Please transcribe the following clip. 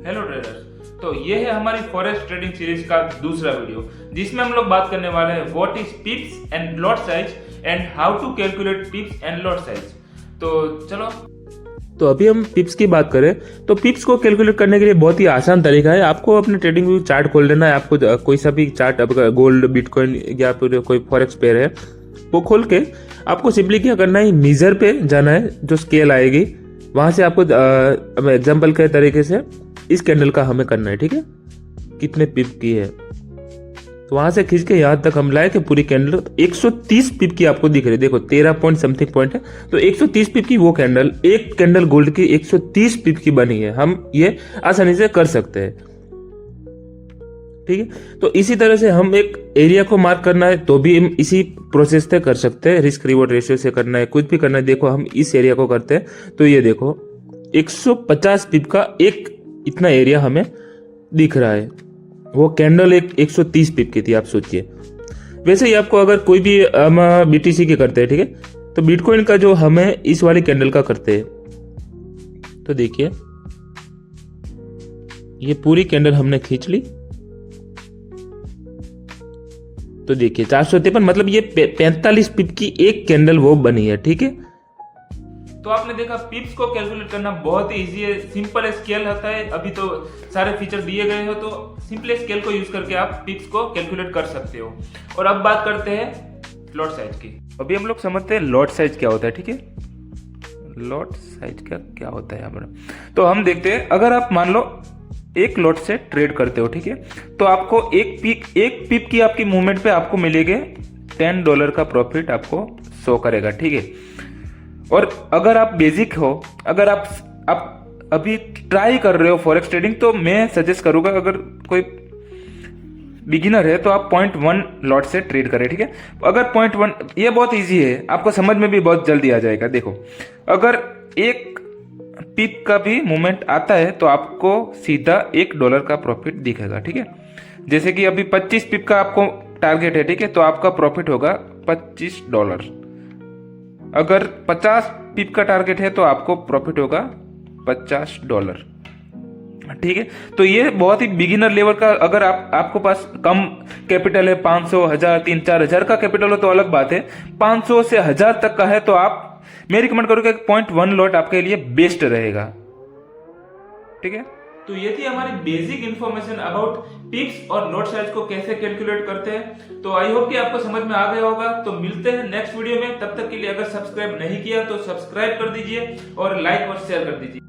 Hello traders. तो ये है हमारी फॉरेक्स ट्रेडिंग सीरीज का दूसरा वीडियो, जिसमें हम लोग बात करने वाले हैं what is pips and lot size and how to calculate pips and lot size. तो चलो, तो अभी हम पिप्स की बात करें तो पिप्स को कैलकुलेट करने के लिए बहुत ही आसान तरीका है। आपको अपने ट्रेडिंग व्यू चार्ट खोल लेना है। आपको कोई सा भी चार्ट, अब गोल्ड, बिटकॉइन या फिर कोई फॉरेक्स पेयर है वो खोल के आपको सिंपली क्या करना है, मीजर पे जाना है, जो स्केल आएगी वहां से आपको एग्जाम्पल के तरीके से इस कैंडल का हमें करना है, ठीक है, कितने पिप की है। तो वहां से खींच के यहां तक हम लाए कि पूरी कैंडल 130 पिप की आपको दिख रही है। देखो 13 पॉइंट समथिंग पॉइंट है, तो 130 पिप की वो कैंडल, एक कैंडल गोल्ड की 130 पिप की बनी है। हम ये आसानी से कर सकते हैं, ठीक है। तो इसी तरह से हम एक एरिया को मार्क करना है तो भी हम इसी प्रोसेस से कर सकते हैं। रिस्क रिवॉर्ड रेशियो से करना है, कुछ भी करना है। देखो हम इस एरिया को करते हैं तो ये देखो 150 पिप का एक इतना एरिया हमें दिख रहा है। वो कैंडल एक 130 पिप की थी, आप सोचिए। वैसे ही आपको अगर कोई भी हम बीटीसी के करते हैं, ठीक है, तो बिटकॉइन का जो हमें इस वाली कैंडल का करते हैं, तो देखिए ये पूरी कैंडल हमने खींच ली। तो देखिए 453, मतलब ये 45 पिप की एक कैंडल वो बनी है, ठीक है। तो आपने देखा पिप्स को कैलकुलेट करना बहुत ही इजी है, सिंपल स्केल होता है। अभी तो सारे फीचर दिए गए हो, तो सिंपल स्केल को यूज करके आप पिप्स को कैलकुलेट कर सकते हो। और अब बात करते हैं लॉट साइज की। अभी हम लोग समझते हैं लॉट साइज क्या होता है, ठीक है। लॉट साइज का क्या होता है हमारा, तो हम देखते हैं। अगर आप मान लो एक लॉट से ट्रेड करते हो, ठीक है, तो आपको एक पिप की आपकी मूवमेंट पे आपको मिलेगा $10 का प्रॉफिट आपको शो करेगा, ठीक है। और अगर आप बेसिक हो, अगर आप अभी ट्राई कर रहे हो फॉरेक्स ट्रेडिंग, तो मैं सजेस्ट करूंगा, अगर कोई बिगिनर है तो आप 0.1 लॉट से ट्रेड करें, ठीक है। अगर 0.1, ये बहुत इजी है, आपको समझ में भी बहुत जल्दी आ जाएगा। देखो अगर एक पिप का भी मूवमेंट आता है तो आपको सीधा $1 का प्रॉफिट दिखेगा, ठीक है। जैसे कि अभी 25 पिप का आपको टारगेट है, ठीक है, तो आपका प्रॉफिट होगा $25। अगर 50 पिप का टारगेट है तो आपको प्रॉफिट होगा $50, ठीक है। तो ये बहुत ही बिगिनर लेवल का, अगर आपको पास कम कैपिटल है, 500, 1000, 3, 4000 का कैपिटल हो तो अलग बात है। 500 से 1000 तक का है तो आप, मैं रिकमेंड करूंगा 0.1 लॉट आपके लिए बेस्ट रहेगा, ठीक है। तो ये थी हमारी बेसिक इन्फॉर्मेशन अबाउट पिप्स और लॉट साइज को कैसे कैलकुलेट करते हैं। तो आई होप कि आपको समझ में आ गया होगा। तो मिलते हैं नेक्स्ट वीडियो में, तब तक के लिए अगर सब्सक्राइब नहीं किया तो सब्सक्राइब कर दीजिए और लाइक और शेयर कर दीजिए।